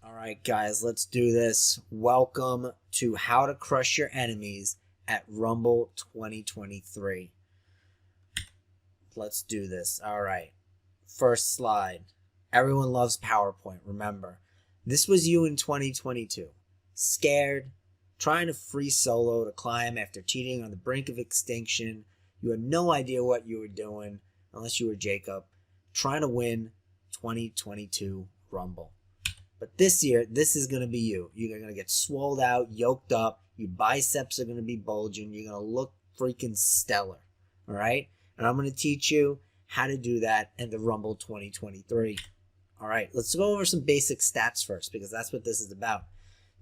All right, guys, let's do this. Welcome to How to Crush Your Enemies at Rumble 2023. Let's do this. All right. First slide. Everyone loves PowerPoint. Remember, this was you in 2022. Scared, trying to free solo to climb after cheating on the brink of extinction. You had no idea what you were doing, unless you were Jacob, trying to win 2022 Rumble. But this year, this is going to be you. You're going to get swolled out, yoked up. Your biceps are going to be bulging. You're going to look freaking stellar. All right? And I'm going to teach you how to do that in the Rumble 2023. All right, let's go over some basic stats first because that's what this is about.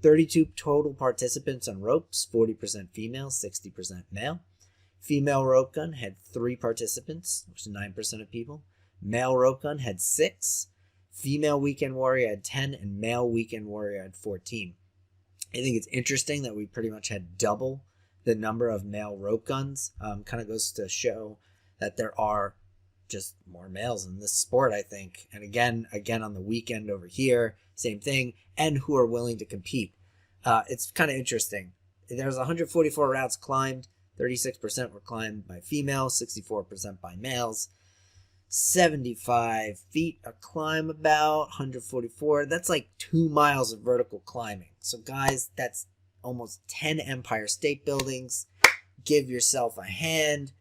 32 total participants on ropes, 40% female, 60% male. Female rope gun had 3 participants, which is 9% of people. Male rope gun had 6. Female weekend warrior had 10, and male weekend warrior had 14. I think it's interesting that we pretty much had double the number of male rope guns. Kind of goes to show that there are just more males in this sport, I think. And again on the weekend over here, same thing, and who are willing to compete. It's kind of interesting. There's 144 routes climbed. 36% were climbed by females, 64% by males. 75 feet a climb, about 144. That's like 2 miles of vertical climbing. So guys, that's almost 10 Empire State Buildings. Give yourself a hand.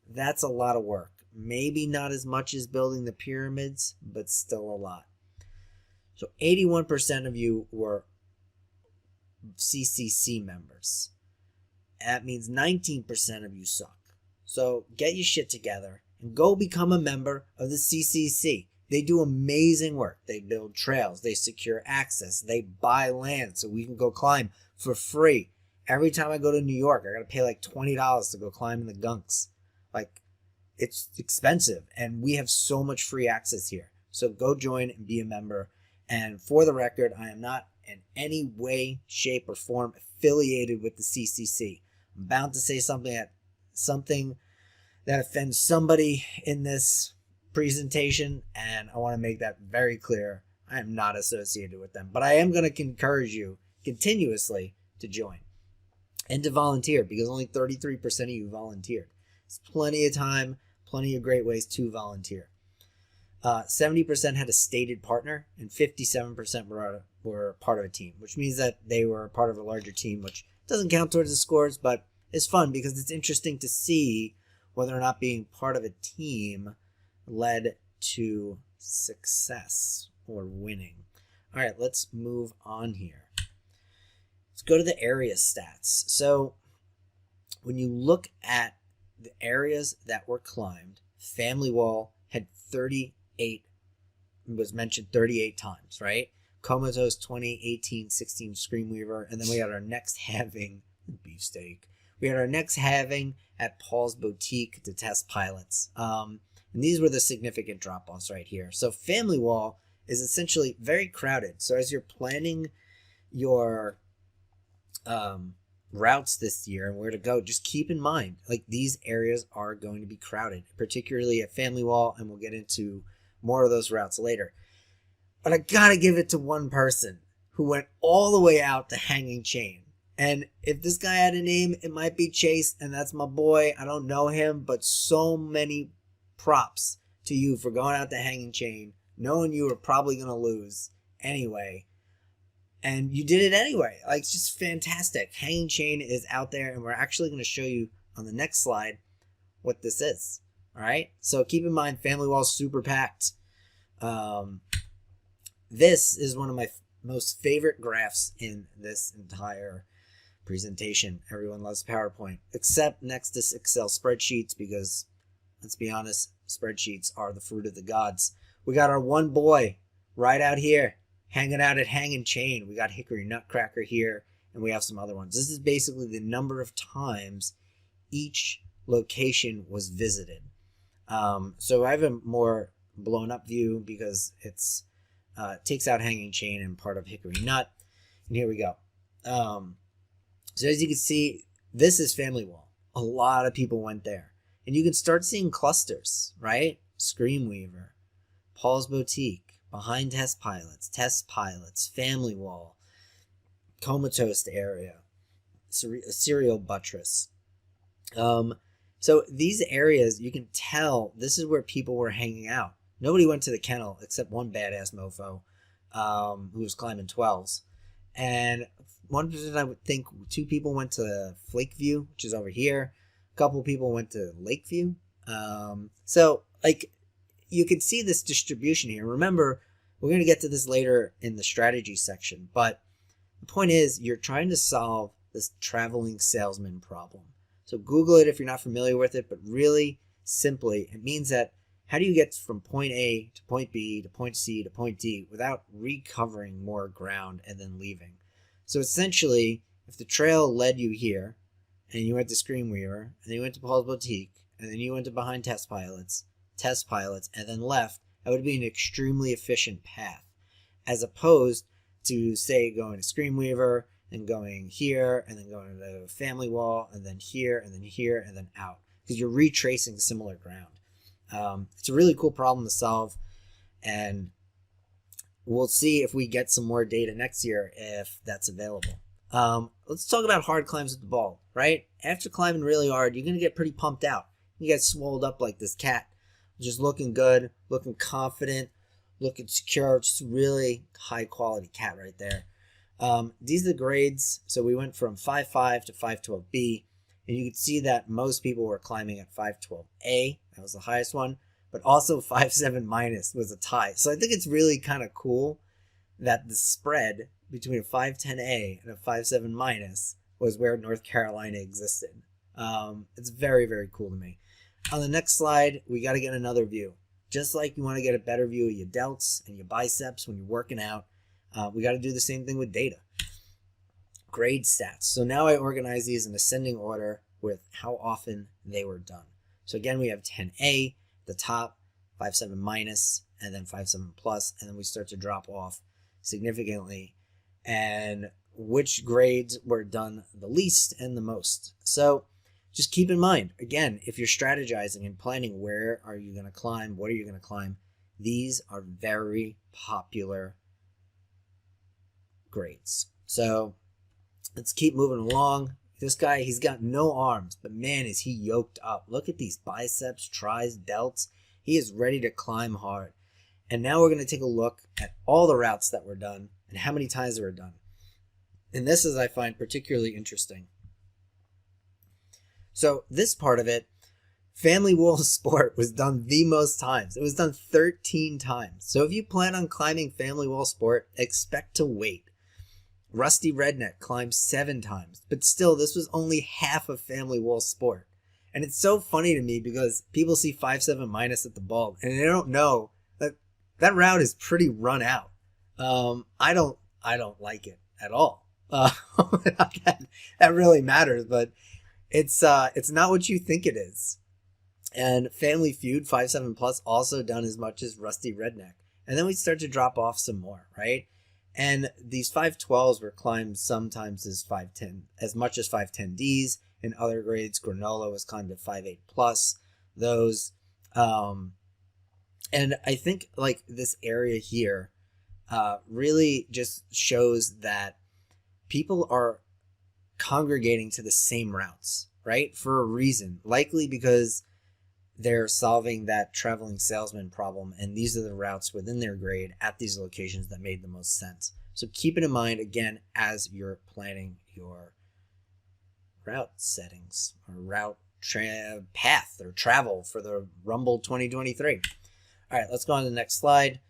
That's a lot of work. Maybe not as much as building the pyramids, but still a lot. So 81% of you were CCC members. That means 19% of you suck. So get your shit together and go become a member of the CCC. They do amazing work. They build trails. They secure access. They buy land so we can go climb for free. Every time I go to New York, I got to pay like $20 to go climb in the gunks. Like, it's expensive, and we have so much free access here. So go join and be a member. And for the record, I am not in any way, shape, or form affiliated with the CCC. I'm bound to say something that offends somebody in this presentation, and I want to make that very clear. I am not associated with them, but I am going to encourage you continuously to join and to volunteer, because only 33% of you volunteered. It's plenty of time, plenty of great ways to volunteer. 70% had a stated partner, and 57% were part of a team, which means that they were part of a larger team, which doesn't count towards the scores, but it's fun because it's interesting to see whether or not being part of a team led to success or winning. All right, let's move on here. Let's go to the area stats. So when you look at the areas that were climbed, Family Wall had 38, was mentioned 38 times, right? Comatose 20, 18, 16, Screamweaver, and then we had our next halving, Beefsteak. We had our next halving at Paul's Boutique to test pilots. And these were the significant drop-offs right here. So Family Wall is essentially very crowded. So as you're planning your routes this year and where to go, just keep in mind, like, these areas are going to be crowded, particularly at Family Wall, and we'll get into more of those routes later. But I gotta give it to one person who went all the way out to Hanging Chain. And if this guy had a name, it might be Chase, and that's my boy. I don't know him, but so many props to you for going out to Hanging Chain, knowing you were probably going to lose anyway. And you did it anyway. Like, it's just fantastic. Hanging Chain is out there, and we're actually going to show you on the next slide what this is. All right? So keep in mind, Family Wall's super packed. This is one of my most favorite graphs in this entire presentation. Everyone loves PowerPoint, except next to Excel spreadsheets, because let's be honest, spreadsheets are the fruit of the gods. We got our one boy right out here hanging out at Hanging Chain. We got Hickory Nutcracker here, and we have some other ones. This is basically the number of times each location was visited. So I have a more blown up view because it's takes out Hanging Chain and part of Hickory Nut. And here we go. So as you can see, this is Family Wall. A lot of people went there. And you can start seeing clusters, right? Screamweaver, Paul's Boutique, behind test pilots, family wall, comatose area, serial buttress. So these areas, you can tell this is where people were hanging out. Nobody went to the kennel except one badass mofo who was climbing 12s. And one person, I would think 2 people went to Flakeview, which is over here. A couple people went to Lakeview. So like you can see this distribution here. Remember, we're going to get to this later in the strategy section, but the point is you're trying to solve this traveling salesman problem. So Google it if you're not familiar with it, but really simply, it means that how do you get from point A to point B to point C to point D without recovering more ground and then leaving? So essentially, if the trail led you here, and you went to Screamweaver, and then you went to Paul's Boutique, and then you went to Behind Test Pilots, and then left, that would be an extremely efficient path, as opposed to, say, going to Screamweaver, and going here, and then going to the family wall, and then here, and then here, and then out, because you're retracing similar ground. It's a really cool problem to solve, and we'll see if we get some more data next year if that's available. Let's talk about hard climbs with the ball, right? After climbing really hard, you're going to get pretty pumped out. You get swolled up like this cat, just looking good, looking confident, looking secure. Just really high quality cat right there. These are the grades. So we went from 5.5 to 5.12B, and you can see that most people were climbing at 5.12A. That was the highest one, but also 5.7 minus was a tie. So I think it's really kind of cool that the spread between a 5.10A and a 5.7 minus was where North Carolina existed. It's very, very cool to me. On the next slide, we got to get another view. Just like you want to get a better view of your delts and your biceps when you're working out, we got to do the same thing with data. Grade stats. So now I organize these in ascending order with how often they were done. So again, we have 10A, the top, 5.7 minus, and then 5.7 plus, and then we start to drop off significantly, and which grades were done the least and the most. So just keep in mind, again, if you're strategizing and planning where are you going to climb, what are you going to climb, these are very popular grades. So let's keep moving along. This guy, he's got no arms, but man, is he yoked up. Look at these biceps, tris, delts. He is ready to climb hard. And now we're going to take a look at all the routes that were done and how many times they were done. And this is, I find, particularly interesting. So this part of it, Family Wall Sport was done the most times. It was done 13 times. So if you plan on climbing Family Wall Sport, expect to wait. Rusty Redneck climbed 7 times, but still, this was only half of Family Wall Sport. And it's so funny to me because people see 5.7 minus at the bulb, and they don't know that that route is pretty run out. I don't like it at all. That really matters, but it's not what you think it is. And Family Feud 5.7 plus also done as much as Rusty Redneck, and then we start to drop off some more, right? And these 5.12s were climbed sometimes as 5.10, as much as 5.10Ds. In other grades, Granola was climbed at 5.8 plus those. And I think like this area here really just shows that people are congregating to the same routes, right? For a reason, likely because they're solving that traveling salesman problem, and these are the routes within their grade at these locations that made the most sense. So keep it in mind, again, as you're planning your route settings or route path or travel for the Rumble 2023. All right, let's go on to the next slide.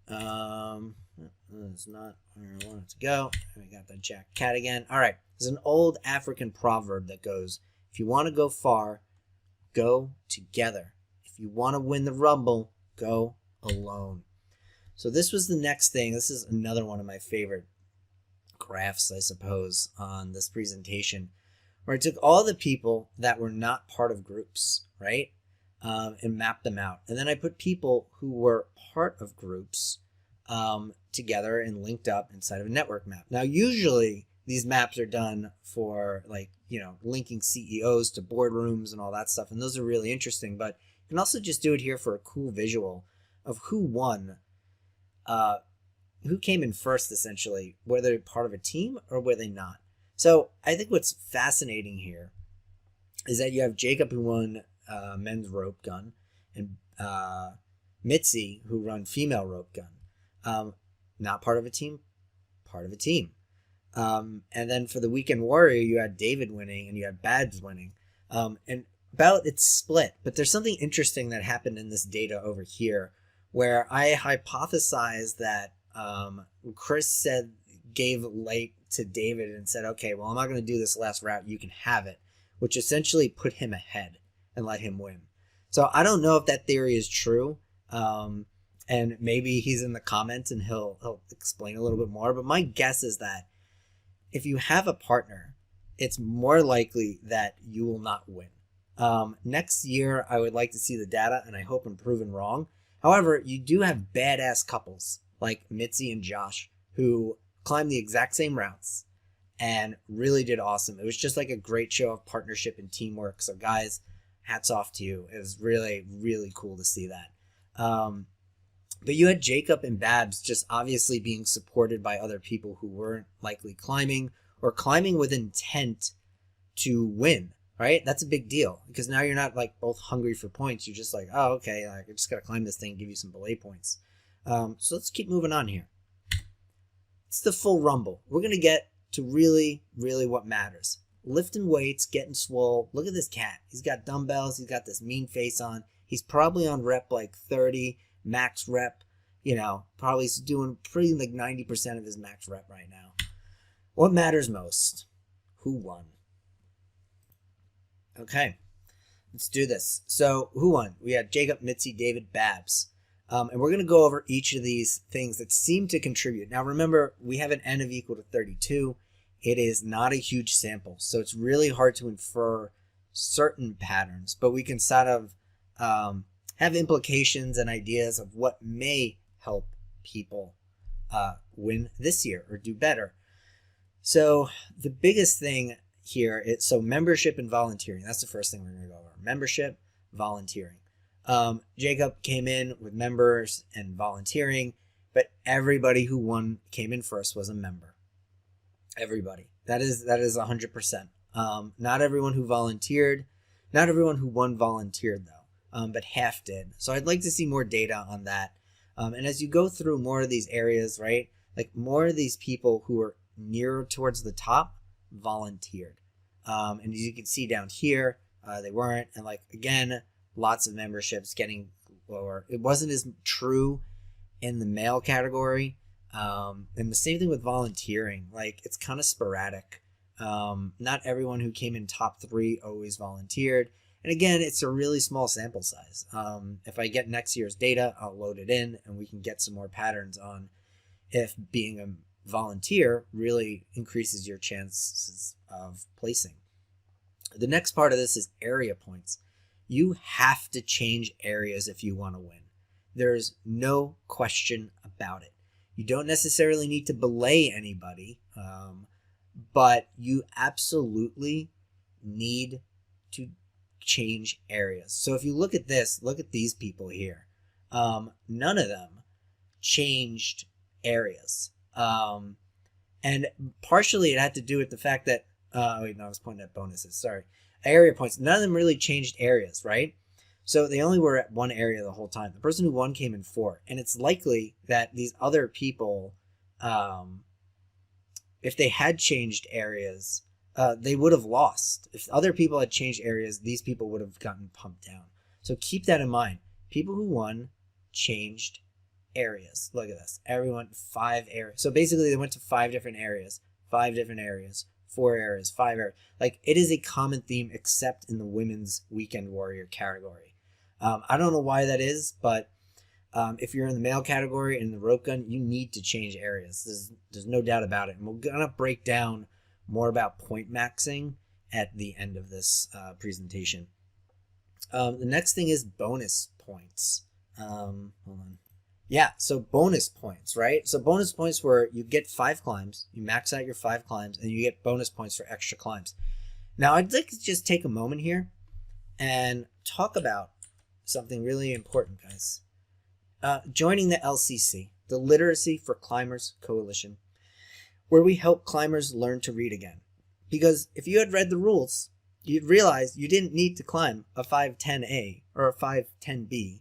That's not where I want it to go. We got the Jack Cat again. All right, there's an old African proverb that goes, if you want to go far, go together. If you want to win the Rumble, go alone. So this was the next thing. This is another one of my favorite graphs, I suppose, on this presentation, where I took all the people that were not part of groups, right, and mapped them out. And then I put people who were part of groups together and linked up inside of a network map. Now, usually these maps are done for, like, you know, linking CEOs to boardrooms and all that stuff, and those are really interesting. But you can also just do it here for a cool visual of who won who came in first, essentially, were they part of a team or were they not? So I think what's fascinating here is that you have Jacob, who won men's rope gun, and Mitzi, who run female rope gun. Not part of a team, part of a team. And then for the weekend warrior, you had David winning and you had Babs winning. And about it's split, but there's something interesting that happened in this data over here where I hypothesized that Chris gave light to David and said, okay, well, I'm not going to do this last route. You can have it, which essentially put him ahead and let him win. So I don't know if that theory is true. And maybe he's in the comments and he'll explain a little bit more. But my guess is that if you have a partner, it's more likely that you will not win. Next year, I would like to see the data, and I hope I'm proven wrong. However, you do have badass couples like Mitzi and Josh who climbed the exact same routes and really did awesome. It was just like a great show of partnership and teamwork. So guys, hats off to you. It was really, really cool to see that. But you had Jacob and Babs just obviously being supported by other people who weren't likely climbing or climbing with intent to win, right? That's a big deal because now you're not like both hungry for points. You're just like, oh, okay, like, I just got to climb this thing and give you some belay points. So let's keep moving on here. It's the full rumble. We're going to get to really, really what matters. Lifting weights, getting swole. Look at this cat. He's got dumbbells. He's got this mean face on. He's probably on rep like 30, max rep. You know, probably doing pretty like 90% of his max rep right now. What matters most? Who won? Okay, let's do this. So who won? We had Jacob, Mitzi, David, Babs. And we're going to go over each of these things that seem to contribute. Now, remember, we have an N of equal to 32. It is not a huge sample, so it's really hard to infer certain patterns, but we can sort of have implications and ideas of what may help people win this year or do better. So the biggest thing here is membership and volunteering. That's the first thing we're going to go over. Membership, volunteering. Jacob came in with members and volunteering, but everybody who came in first was a member. Everybody. That is 100%. Not everyone who volunteered, not everyone who won volunteered though, but half did. So I'd like to see more data on that. And as you go through more of these areas, right, like more of these people who are nearer towards the top volunteered. And as you can see down here, they weren't. And like, again, lots of memberships getting lower. It wasn't as true in the male category. And the same thing with volunteering. Like, it's kind of sporadic. Not everyone who came in top 3 always volunteered. And again, it's a really small sample size. If I get next year's data, I'll load it in and we can get some more patterns on if being a volunteer really increases your chances of placing. The next part of this is area points. You have to change areas if you want to win. There's no question about it. You don't necessarily need to belay anybody, but you absolutely need to change areas. So if you look at this, look at these people here. None of them changed areas. And partially it had to do with the fact that, I was pointing at bonuses, sorry. Area points, none of them really changed areas, right? So they only were at one area the whole time. The person who won came in 4. And it's likely that these other people, if they had changed areas, they would have lost. If other people had changed areas, these people would have gotten pumped down. So keep that in mind. People who won changed areas. Look at this. Everyone, 5 areas. So basically they went to 5 different areas, 5 different areas, 4 areas, 5 areas. Like, it is a common theme except in the women's weekend warrior category. I don't know why that is, but if you're in the male category and the rope gun, you need to change areas. There's no doubt about it. And we're going to break down more about point maxing at the end of this presentation. The next thing is bonus points. Hold on. Yeah, so bonus points, right? So bonus points where you get 5 climbs, you max out your 5 climbs, and you get bonus points for extra climbs. Now, I'd like to just take a moment here and talk about something really important, guys. Joining the LCC. the Literacy for Climbers Coalition, where we help climbers learn to read again. Because if you had read the rules, you'd realize you didn't need to climb a 510A or a 510B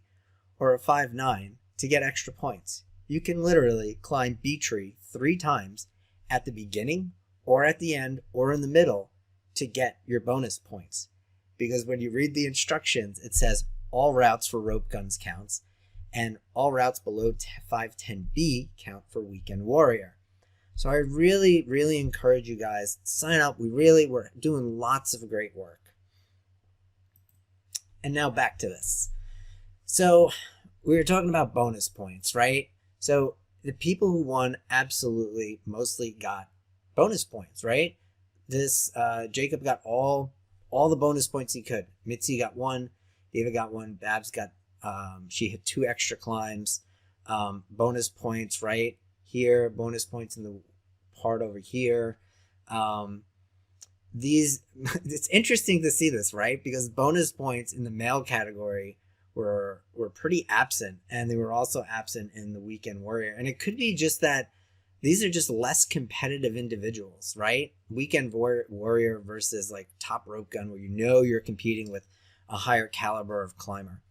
or a 5.9 to get extra points. You can literally climb B tree 3 times at the beginning or at the end or in the middle to get your bonus points. Because when you read the instructions, it says all routes for rope guns counts and all routes below 510B count for weekend warrior. So I really, really encourage you guys to sign up. We're doing lots of great work. And now back to this. So we were talking about bonus points, right? So the people who won absolutely mostly got bonus points, right? This Jacob got all the bonus points he could. Mitzi got 1, David got 1, Babs got she hit 2 extra climbs, bonus points right here, bonus points in the part over here. It's interesting to see this, right? Because bonus points in the male category were pretty absent, and they were also absent in the weekend warrior. And it could be just that these are just less competitive individuals, right? Weekend warrior versus like top rope gun, where you're competing with a higher caliber of climber.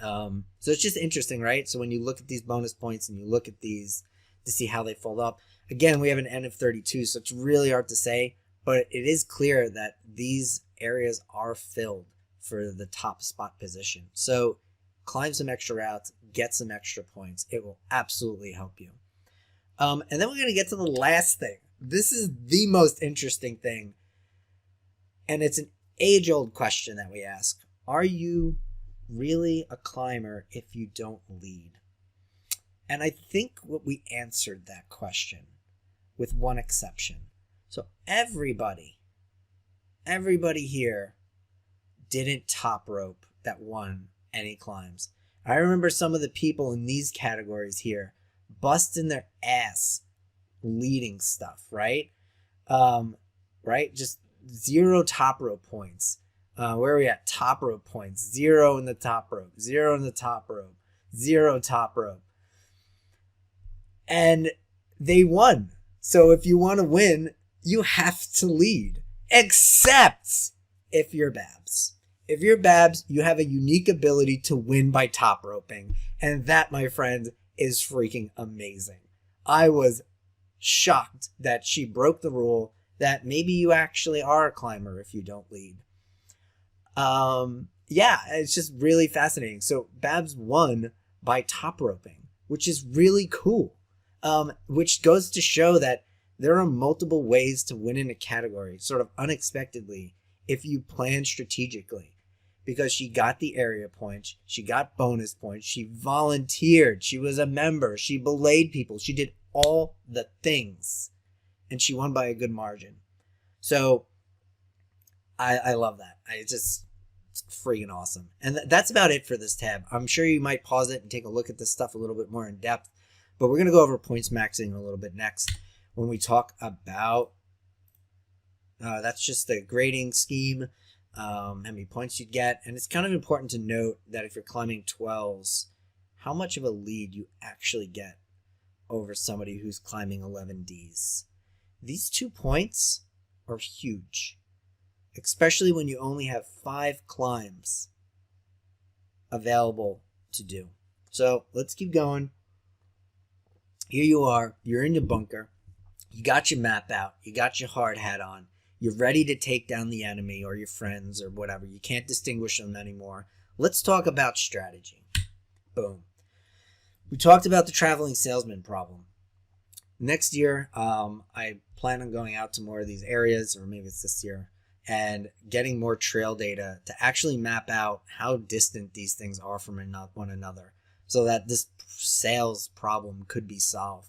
So it's just interesting, right? So when you look at these bonus points and you look at these to see how they fold up, again, we have an N of 32, so it's really hard to say, but it is clear that these areas are filled for the top spot position. So climb some extra routes, get some extra points. It will absolutely help you. And then we're going to get to the last thing. This is the most interesting thing, and it's an age-old question that we ask. Are you really a climber if you don't lead? And I think we answered that question with one exception. So everybody here didn't top rope that won any climbs. I remember some of the people in these categories here busting their ass leading stuff, right? Right? Just 0 top rope points. Where are we at? Top rope points. 0 in the top rope. 0 in the top rope. 0 top rope. And they won. So if you want to win, you have to lead. Except if you're Babs. If you're Babs, you have a unique ability to win by top roping. And that, my friend, is freaking amazing. I was shocked that she broke the rule that maybe you actually are a climber if you don't lead. Yeah, it's just really fascinating. So Babs won by top roping, which is really cool. Which goes to show that there are multiple ways to win in a category, sort of unexpectedly, if you plan strategically. Because she got the area points, she got bonus points, she volunteered, she was a member, she belayed people, she did all the things, and she won by a good margin. So I love that. It's freaking awesome. And that's about it for this tab. I'm sure you might pause it and take a look at this stuff a little bit more in depth, but we're going to go over points maxing a little bit next when we talk about that's just the grading scheme, how many points you'd get. And it's kind of important to note that if you're climbing 12s, how much of a lead you actually get over somebody who's climbing 11Ds. These 2 points are huge, especially when you only have 5 climbs available to do. So let's keep going. Here you are, you're in your bunker, you got your map out, you got your hard hat on, you're ready to take down the enemy or your friends or whatever. You can't distinguish them anymore. Let's talk about strategy. Boom. We talked about the traveling salesman problem. Next year, I plan on going out to more of these areas, or maybe it's this year, and getting more trail data to actually map out how distant these things are from one another, so that this sales problem could be solved.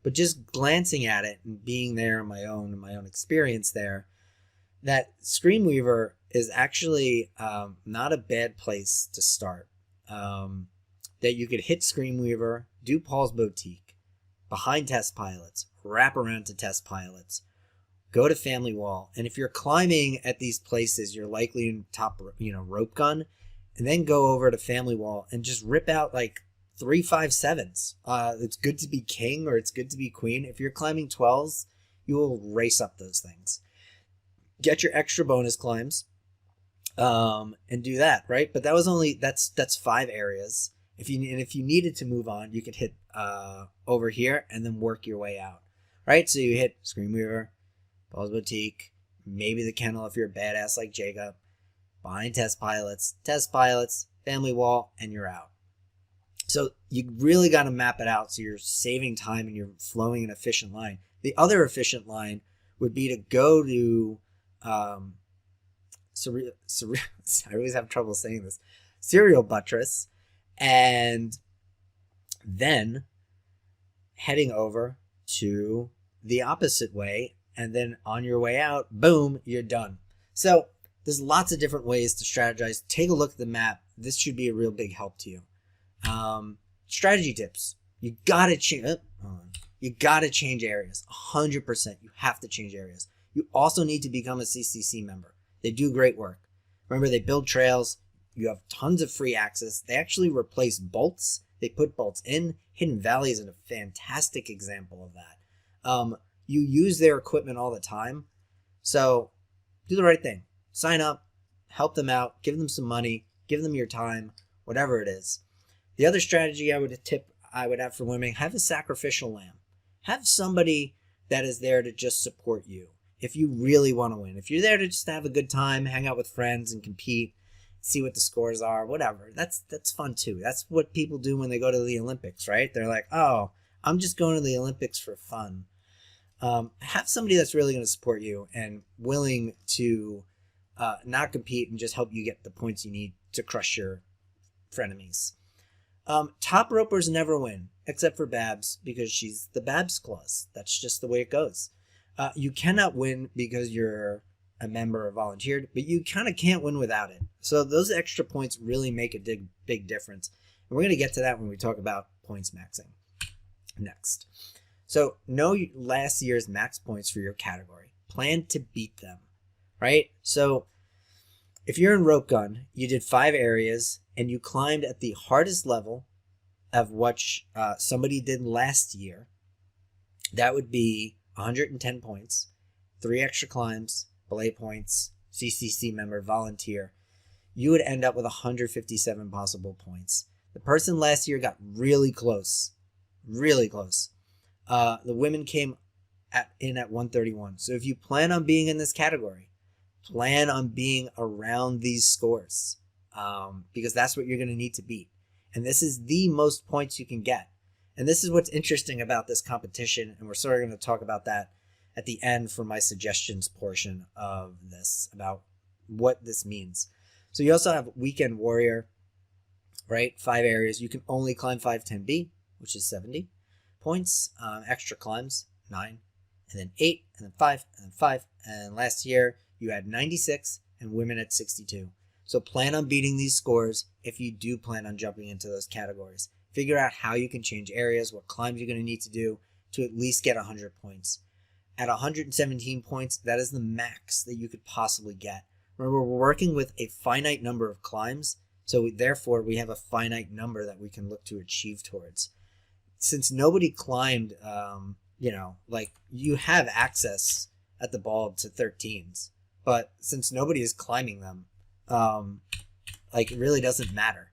But just glancing at it and being there in my own experience there, that Screamweaver is actually not a bad place to start. That you could hit Screamweaver, do Paul's Boutique, behind test pilots, wrap around to test pilots, go to Family Wall, and if you're climbing at these places, you're likely in top, rope gun, and then go over to Family Wall and just rip out like 3 5 7s. It's good to be king or it's good to be queen. If you're climbing 12s, you will race up those things. Get your extra bonus climbs, and do that, right? But that was only that's 5 areas. If you needed to move on, you could hit over here and then work your way out, right? So you hit Screamweaver, Paul's Boutique, maybe the Kennel if you're a badass like Jacob, behind Test Pilots, Family Wall, and you're out. So you really got to map it out so you're saving time and you're flowing an efficient line. The other efficient line would be to go to I always have trouble saying this, Serial Buttress, and then heading over to the opposite way, and then on your way out, boom, you're done. So there's lots of different ways to strategize. Take a look at the map. This should be a real big help to you. Strategy tips. You gotta change areas. 100%. You have to change areas. You also need to become a CCC member. They do great work. Remember, they build trails. You have tons of free access. They actually replace bolts. They put bolts in. Hidden Valley is a fantastic example of that. You use their equipment all the time. So do the right thing. Sign up, help them out, give them some money, give them your time, whatever it is. The other strategy I would have for women, have a sacrificial lamb. Have somebody that is there to just support you. If you really want to win, if you're there to just have a good time, hang out with friends and compete, see what the scores are, whatever, that's fun too. That's what people do when they go to the Olympics, right? They're like, oh, I'm just going to the Olympics for fun. Have somebody that's really going to support you and willing to not compete and just help you get the points you need to crush your frenemies. Top ropers never win, except for Babs, because she's the Babs clause. That's just the way it goes. You cannot win because you're a member or volunteered, but you kind of can't win without it. So those extra points really make a big difference. And we're going to get to that when we talk about points maxing next. So know last year's max points for your category. Plan to beat them, right? So if you're in rope gun, you did 5 areas and you climbed at the hardest level of what somebody did last year. That would be 110 points, 3 extra climbs, belay points, CCC member, volunteer. You would end up with 157 possible points. The person last year got really close. The women came in at 131. So if you plan on being in this category, plan on being around these scores, because that's what you're going to need to beat. And this is the most points you can get. And this is what's interesting about this competition, and we're sort of going to talk about that at the end for my suggestions portion of this, about what this means. So you also have Weekend Warrior, right? 5 areas. You can only climb 510B, which is 70 points. Extra climbs, 9, and then 8, and then 5, and then 5. And last year, you had 96, and women at 62. So plan on beating these scores if you do plan on jumping into those categories. Figure out how you can change areas, what climbs you're going to need to do to at least get 100 points. At 117 points, that is the max that you could possibly get. Remember, we're working with a finite number of climbs, so therefore we have a finite number that we can look to achieve towards. Since nobody climbed, like you have access at the ball to 13s, but since nobody is climbing them, it really doesn't matter.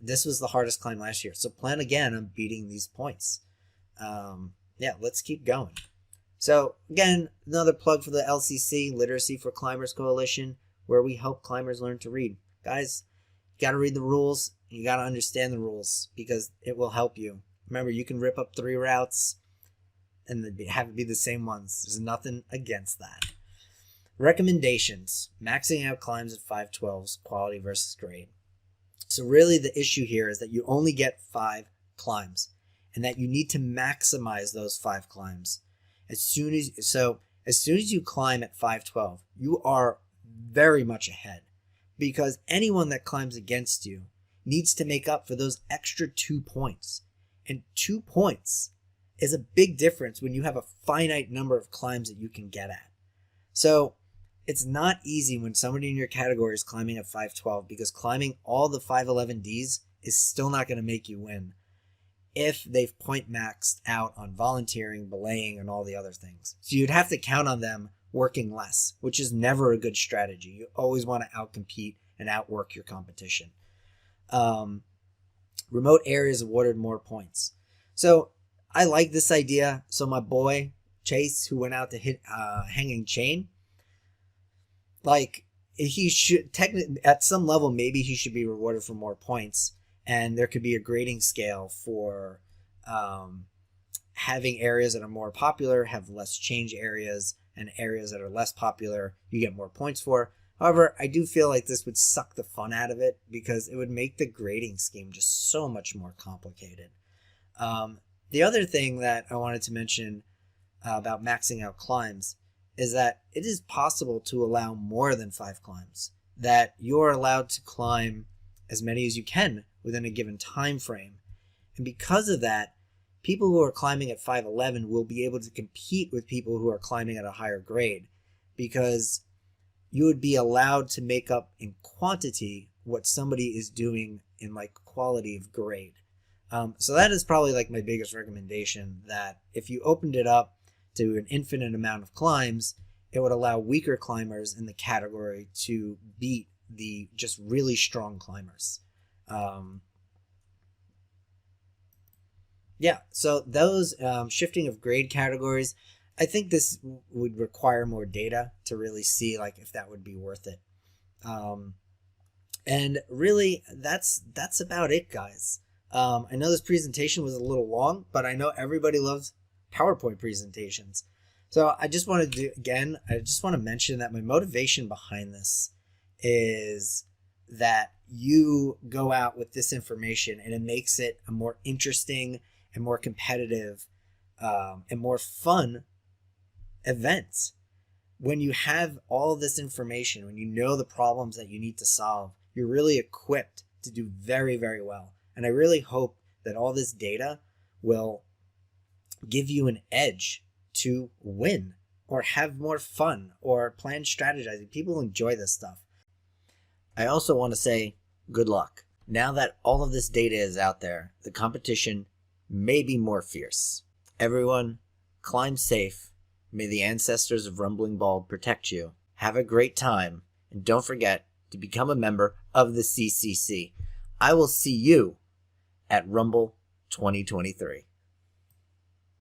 This was the hardest climb last year, so plan again on beating these points. Let's keep going. So again, another plug for the LCC, Literacy for Climbers Coalition, where we help climbers learn to read. Guys, you got to read the rules. You got to understand the rules because it will help you. Remember, you can rip up 3 routes and have it be the same ones. There's nothing against that. Recommendations. Maxing out climbs at 512s, quality versus grade. So really the issue here is that you only get 5 climbs and that you need to maximize those 5 climbs. As soon as you climb at 512, you are very much ahead because anyone that climbs against you needs to make up for those extra 2 points. And 2 points is a big difference when you have a finite number of climbs that you can get at. So it's not easy when somebody in your category is climbing at 512 because climbing all the 511Ds is still not going to make you win if they've point maxed out on volunteering, belaying, and all the other things. So you'd have to count on them working less, which is never a good strategy. You always want to outcompete and outwork your competition. Remote areas awarded more points. So I like this idea. So my boy Chase, who went out to hit hanging chain, like, he should technically, at some level, maybe he should be rewarded for more points, and there could be a grading scale for having areas that are more popular have less change areas, and areas that are less popular you get more points for. However, I do feel like this would suck the fun out of it, because it would make the grading scheme just so much more complicated. The other thing that I wanted to mention about maxing out climbs is that it is possible to allow more than 5 climbs, that you're allowed to climb as many as you can within a given time frame. And because of that, people who are climbing at 511 will be able to compete with people who are climbing at a higher grade, because you would be allowed to make up in quantity what somebody is doing in like quality of grade. So that is probably like my biggest recommendation, that if you opened it up to an infinite amount of climbs, it would allow weaker climbers in the category to beat the just really strong climbers. Yeah, so those shifting of grade categories, I think this would require more data to really see like if that would be worth it. And really, that's about it, guys. I know this presentation was a little long, but I know everybody loves PowerPoint presentations. So I just want to mention that my motivation behind this is that you go out with this information and it makes it a more interesting and more competitive and more fun event. When you have all this information, when you know the problems that you need to solve, you're really equipped to do very, very well. And I really hope that all this data will give you an edge to win or have more fun or plan strategizing. People enjoy this stuff. I also want to say good luck. Now that all of this data is out there, the competition may be more fierce. Everyone, climb safe. May the ancestors of Rumbling Bald protect you. Have a great time, and don't forget to become a member of the CCC. I will see you at Rumble 2023.